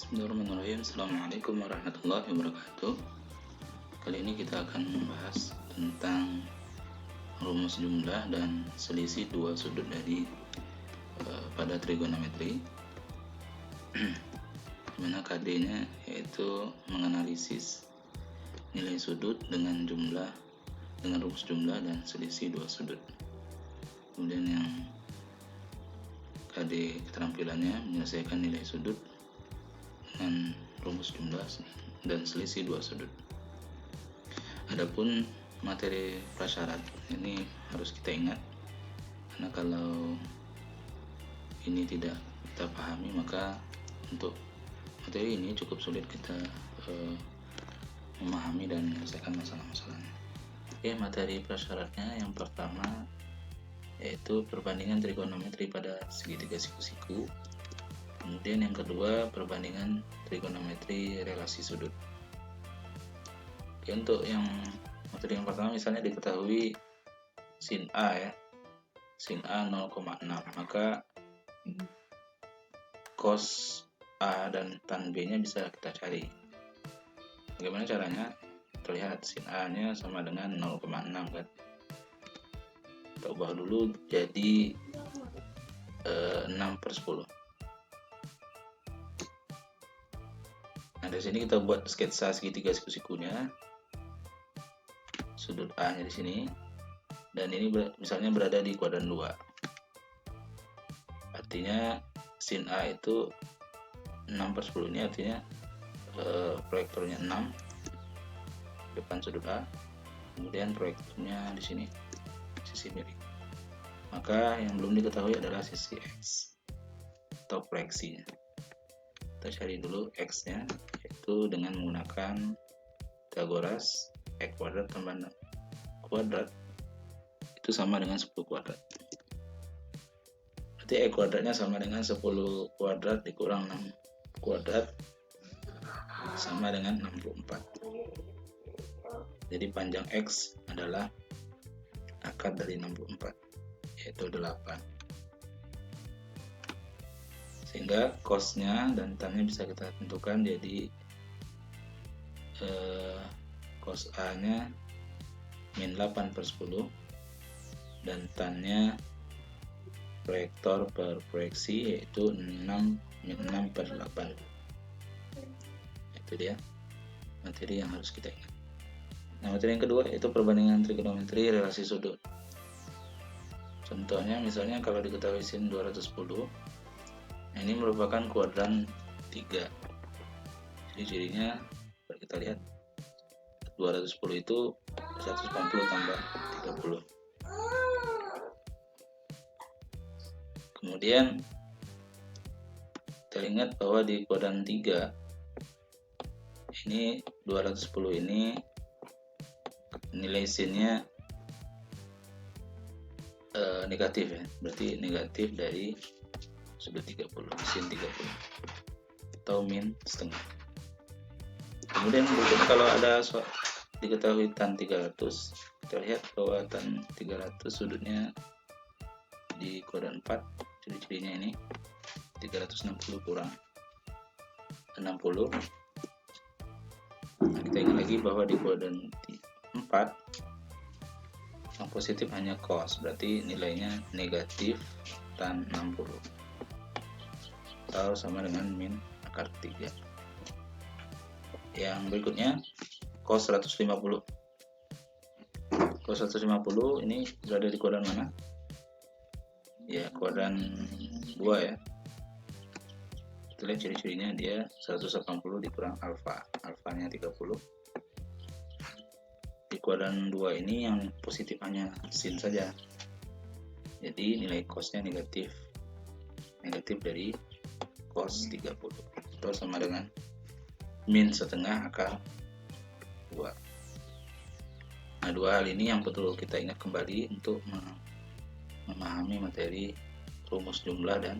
Bismillahirrahmanirrahim. Assalamualaikum warahmatullahi wabarakatuh. Kali ini kita akan membahas tentang rumus jumlah dan selisih dua sudut dari pada trigonometri. Dimana KD-nya yaitu menganalisis nilai sudut dengan rumus jumlah dan selisih dua sudut. Kemudian yang KD keterampilannya menyelesaikan nilai sudut dengan rumus jumlah dan selisih dua sudut. Adapun materi prasyarat ini harus kita ingat, karena kalau ini tidak kita pahami maka untuk materi ini cukup sulit kita memahami dan menyelesaikan masalah-masalahnya. Oke, materi prasyaratnya yang pertama yaitu perbandingan trigonometri pada segitiga siku-siku. Kemudian yang kedua, perbandingan trigonometri relasi sudut. Oke, untuk yang materi yang pertama misalnya diketahui sin A ya. Sin A 0,6, maka cos A dan tan B nya bisa kita cari. Bagaimana caranya? Terlihat sin A nya sama dengan 0,6 kan. Kita ubah dulu jadi 6/10. Nah, dari sini kita buat sketsa segitiga siku-sikunya. Sudut A-nya di sini. Dan ini misalnya berada di kuadran 2. Artinya sin A itu 6/10, ini artinya proyektornya 6 depan sudut A. Kemudian proyektornya di sini sisi miring. Maka yang belum diketahui adalah sisi X atau proyeksinya. Kita cari dulu X-nya, yaitu dengan menggunakan Pythagoras. X kuadrat tambah kuadrat itu sama dengan 10 kuadrat. Berarti X kuadratnya sama dengan 10 kuadrat dikurang 6 kuadrat sama dengan 64. Jadi panjang X adalah akar dari 64, yaitu 8. Sehingga cos-nya dan tan-nya bisa kita tentukan, jadi cos A-nya min 8/10 dan tan-nya proyektor per proyeksi yaitu 6 min 6/8. Itu dia materi yang harus kita ingat. Nah, materi yang kedua itu perbandingan trigonometri relasi sudut. Contohnya misalnya kalau diketahui sin 210, nah ini merupakan kuadran 3. Jadi cirinya kita lihat 210 itu 180 tambah 30. Kemudian kita ingat bahwa di kuadran 3 ini 210 ini nilai sinnya negatif ya, berarti negatif dari sudut 30, sin 30 atau min setengah. Kemudian berikutnya kalau ada diketahui tan 300, kita lihat bahwa tan 300 sudutnya di kuadran 4, ciri-cirinya ini 360 kurang 60. Nah, kita ingat lagi bahwa di kuadran 4 yang positif hanya cos, berarti nilainya negatif tan 60 atau sama dengan min akar 3. Yang berikutnya cos 150. Cos 150 ini berada di kuadran mana? Ya, kuadran 2 ya. Kita lihat ciri-cirinya, dia 180 dikurang alfa, alfanya 30. Di kuadran 2 ini yang positif hanya sin saja, jadi nilai cosnya negatif dari cos 30 atau sama dengan min setengah akar 2. Nah, dua hal ini yang perlu kita ingat kembali untuk memahami materi rumus jumlah dan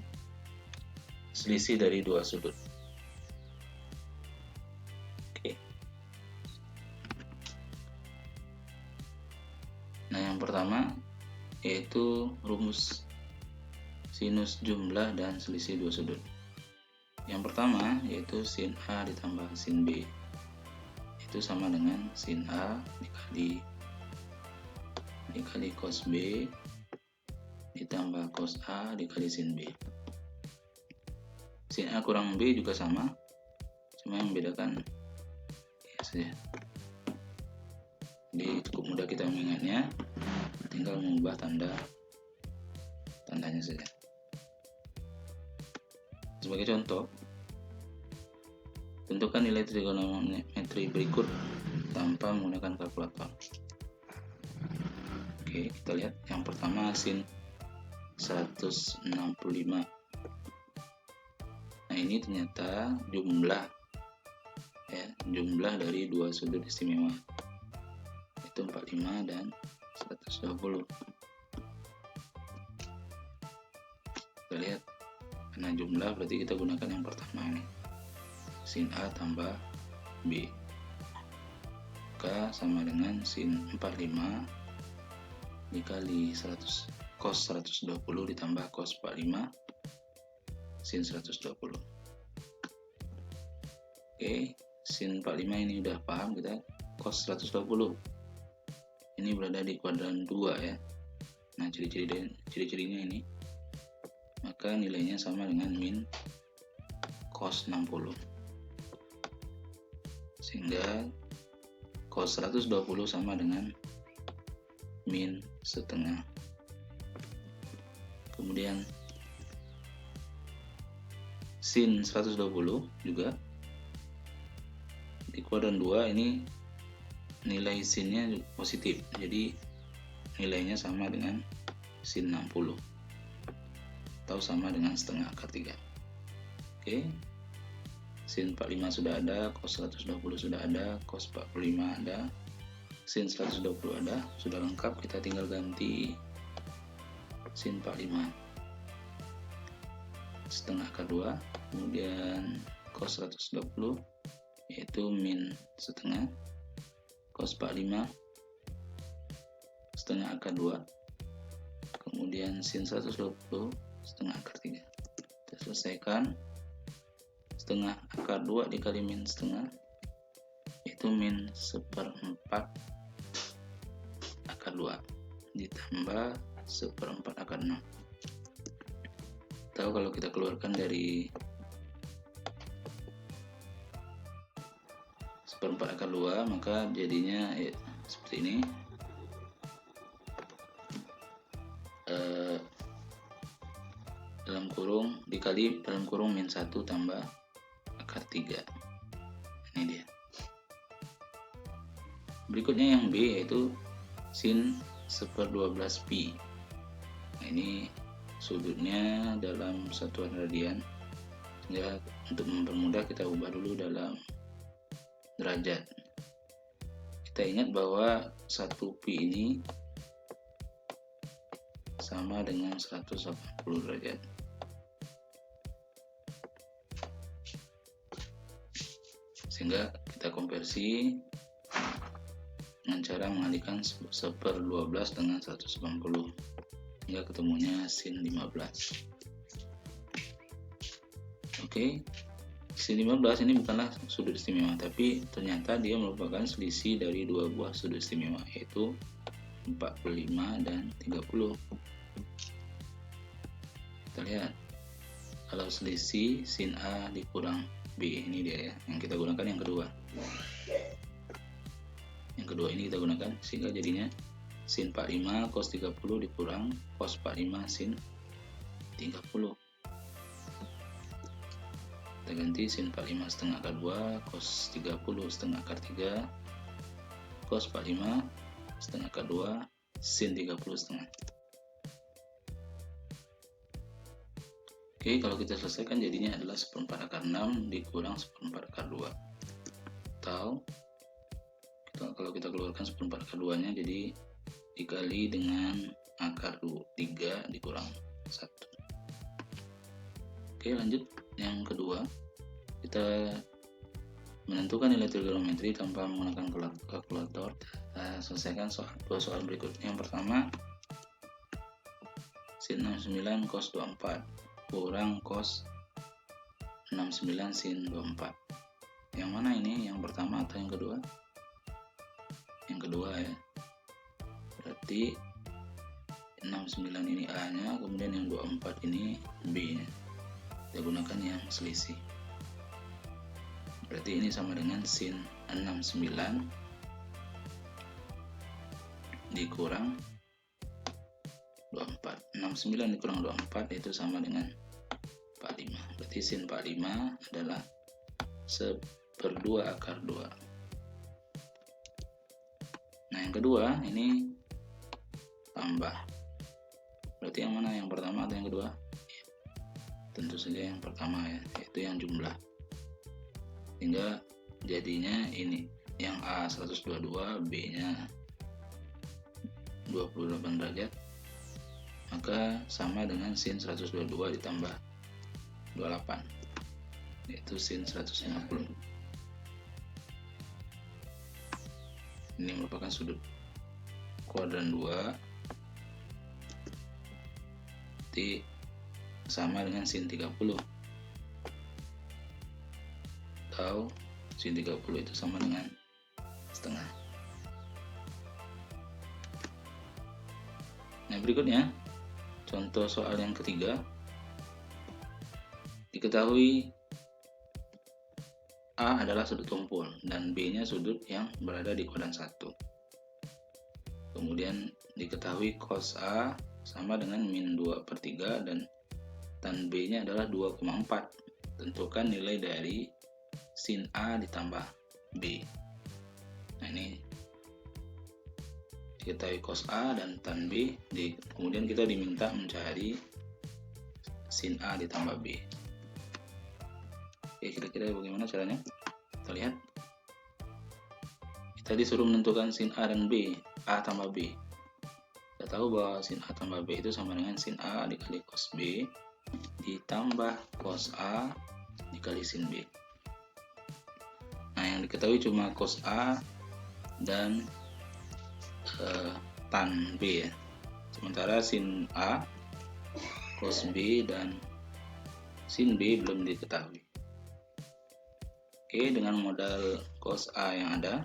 selisih dari dua sudut. Oke. Nah, yang pertama yaitu rumus sinus jumlah dan selisih dua sudut. Yang pertama yaitu sin A ditambah sin B, itu sama dengan sin A dikali cos B ditambah cos A dikali sin B. Sin A kurang B juga sama, cuma yang membedakan ya saja. Jadi cukup mudah kita mengingatnya, tinggal mengubah tandanya saja. Sebagai contoh, tentukan nilai trigonometri berikut tanpa menggunakan kalkulator. Oke, kita lihat yang pertama sin 165. Nah, ini ternyata jumlah dari dua sudut istimewa, itu 45 dan 120. Kita lihat, karena jumlah berarti kita gunakan yang pertama ini, sin A tambah B, maka sama dengan sin 45 dikali 100 cos 120 ditambah cos 45 sin 120. Oke, sin 45 ini udah paham kita. Cos 120 ini berada di kuadran 2 ya. Nah, ciri-cirinya ini, maka nilainya sama dengan min cos 60, sehingga cos 120 sama dengan min setengah. Kemudian sin 120 juga di kuadran 2 ini nilai sinnya positif, jadi nilainya sama dengan sin 60 atau sama dengan setengah akar 3. Oke, sin 45 sudah ada, cos 120 sudah ada, cos 45 ada, sin 120 ada, sudah lengkap. Kita tinggal ganti sin 45 setengah akar 2, kemudian cos 120 yaitu min setengah, cos 45 setengah akar 2, kemudian sin 120 setengah akar 3. Kita selesaikan. Setengah akar 2 dikali min setengah itu min 1/4 akar 2 ditambah 1/4 akar 6. Tahu kalau kita keluarkan dari 1/4 akar 2, maka jadinya seperti ini. Dalam kurung dikali dalam kurung min 1 tambah akar 3. Ini dia. Berikutnya yang B yaitu sin 1/12 pi. Nah, ini sudutnya dalam satuan radian, sehingga untuk mempermudah kita ubah dulu dalam derajat. Kita ingat bahwa 1 pi ini sama dengan 180 derajat. Sehingga kita konversi dengan cara mengalihkan 1/12 dengan 180 hingga ketemunya sin 15. Oke, sin 15 ini bukanlah sudut istimewa, tapi ternyata dia merupakan selisih dari dua buah sudut istimewa, yaitu 45 dan 30. Kita lihat, kalau selisih sin A dikurang B, ini dia ya, yang kita gunakan yang kedua. Yang kedua ini kita gunakan, sehingga jadinya sin 45 cos 30 dikurang cos 45 sin 30. Kita ganti sin 45 setengah akar 2 cos 30 setengah akar 3 cos 45 setengah akar 2 sin 30 setengah. Oke, kalau kita selesaikan jadinya adalah 1/4 akar 6 dikurang 1/4 akar 2, atau kalau kita keluarkan 1/4 akar 2 nya, jadi dikali dengan akar 3 dikurang 1. Oke, lanjut yang kedua, kita menentukan nilai trigonometri tanpa menggunakan kalkulator. Kita selesaikan dua soal berikut. Yang pertama, sin 69 cos 24 kurang cos 69 sin 24. Yang mana ini? Yang pertama atau yang kedua? Yang kedua ya. Berarti 69 ini A nya, kemudian yang 24 ini B nya. Kita gunakan yang selisih. Berarti ini sama dengan sin 69 dikurang 24. 69 dikurang 24 itu sama dengan 45. Berarti sin 45 adalah 1/2 akar 2. Nah, yang kedua ini tambah. Berarti yang mana? Yang pertama atau yang kedua? Tentu saja yang pertama ya, yaitu yang jumlah. Sehingga jadinya ini, yang A 122, B nya 28 derajat, maka sama dengan sin 122 ditambah 28, yaitu sin 150. Ini merupakan sudut kuadran 2, berarti sama dengan sin 30, atau sin 30 itu sama dengan setengah. Nah, berikutnya contoh soal yang ketiga. Diketahui A adalah sudut tumpul dan B nya sudut yang berada di kuadran 1. Kemudian diketahui cos A sama dengan min 2/3 dan tan B nya adalah 2,4. Tentukan nilai dari sin A ditambah B. Nah, ini diketahui cos A dan tan B, kemudian kita diminta mencari sin A ditambah B. Oke, kira-kira bagaimana caranya? Kita lihat. Kita disuruh menentukan sin A dan B, A tambah B. Kita tahu bahwa sin A tambah B itu sama dengan sin A dikali cos B ditambah cos A dikali sin B. Nah, yang diketahui cuma cos A dan tan B ya. Sementara sin A, cos B, dan sin B belum diketahui. Oke, dengan modal cos A yang ada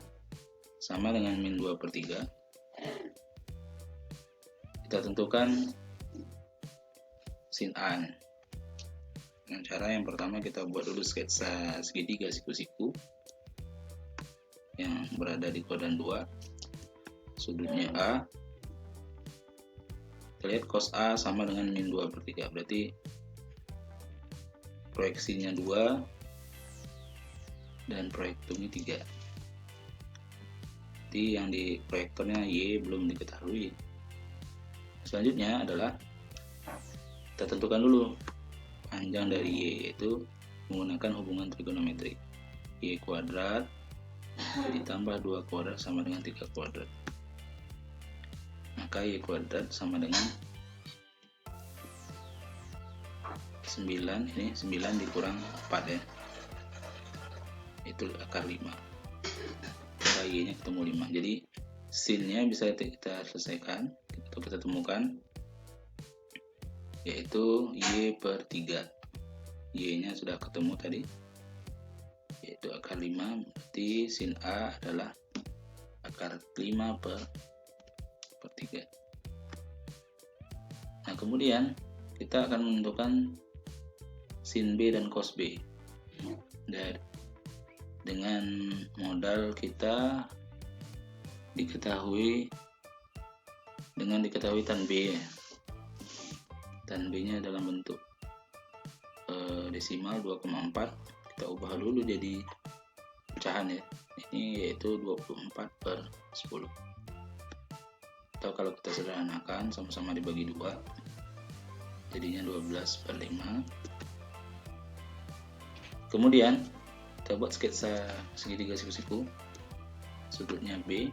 sama dengan min 2/3, kita tentukan sin A nya. Dengan cara yang pertama kita buat dulu sketsa segitiga siku-siku yang berada di kuadran 2, sudutnya A. Kita lihat cos A sama dengan min 2/3, berarti proyeksinya 2 dan proyektumnya 3. Jadi yang di proyektornya Y belum diketahui. Selanjutnya adalah kita tentukan dulu panjang dari Y, yaitu menggunakan hubungan trigonometri. Y kuadrat ditambah 2 kuadrat sama dengan 3 kuadrat. Maka Y kuadrat sama dengan 9, ini 9 dikurang 4 ya, itu akar 5. Maka Y nya ketemu 5. Jadi sin nya bisa kita selesaikan atau kita temukan, yaitu Y/3. Y nya sudah ketemu tadi, yaitu akar 5. Berarti sin A adalah akar 5/3. Nah, kemudian kita akan menentukan sin B dan cos B. Dan dengan modal kita diketahui tan B ya. Tan B nya dalam bentuk desimal 2,4. Kita ubah dulu jadi pecahan ya. Ini yaitu 24/10. Atau kalau kita sederhanakan sama-sama dibagi 2, jadinya 12/5. Kemudian kita buat sketsa segitiga siku-siku, sudutnya B.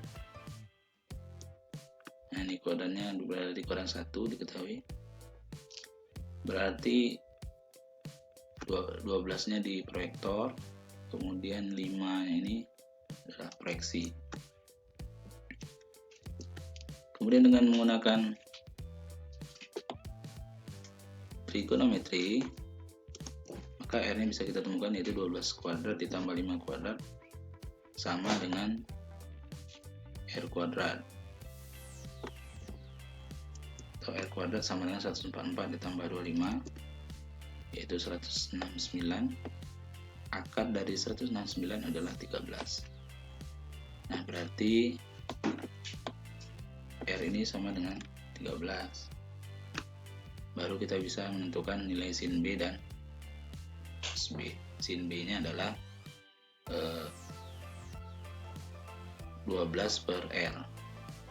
Nah, ini kuadrannya berada di kuadran 1 diketahui. Berarti 12 nya di proyektor, kemudian 5 ini adalah proyeksi. Kemudian dengan menggunakan trigonometri, maka R-nya bisa kita temukan yaitu 12 kuadrat ditambah 5 kuadrat sama dengan R kuadrat, atau R kuadrat sama dengan 144 ditambah 25 yaitu 169. Akar dari 169 adalah 13. Nah, berarti R ini sama dengan 13. Baru kita bisa menentukan nilai sin B dan cos B. Sin B nya adalah 12 per R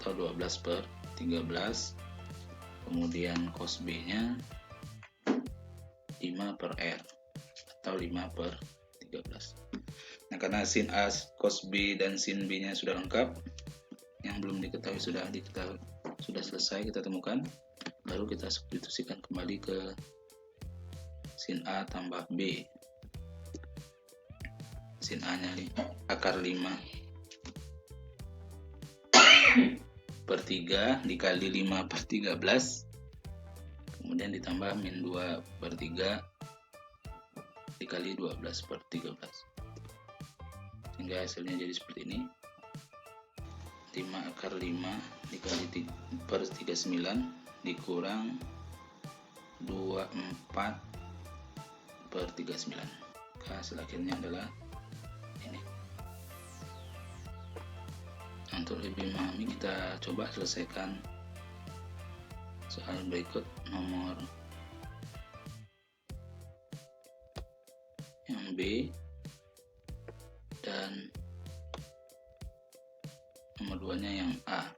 atau 12 per 13. Kemudian cos B nya 5 per R atau 5 per 13. Nah, karena sin A, cos B, dan sin B nya sudah lengkap, yang belum diketahui sudah selesai kita temukan, baru kita substitusikan kembali ke sin A tambah B. Sin A nya akar 5 per 3 dikali 5 per 13, kemudian ditambah min 2 per 3 dikali 12 per 13, sehingga hasilnya jadi seperti ini. 5 akar 5 dikali per 39 dikurang 24 per 39, maka hasil akhirnya adalah ini. Untuk lebih memahami, kita coba selesaikan soal berikut, nomor yang B dan nomor 2-nya yang A.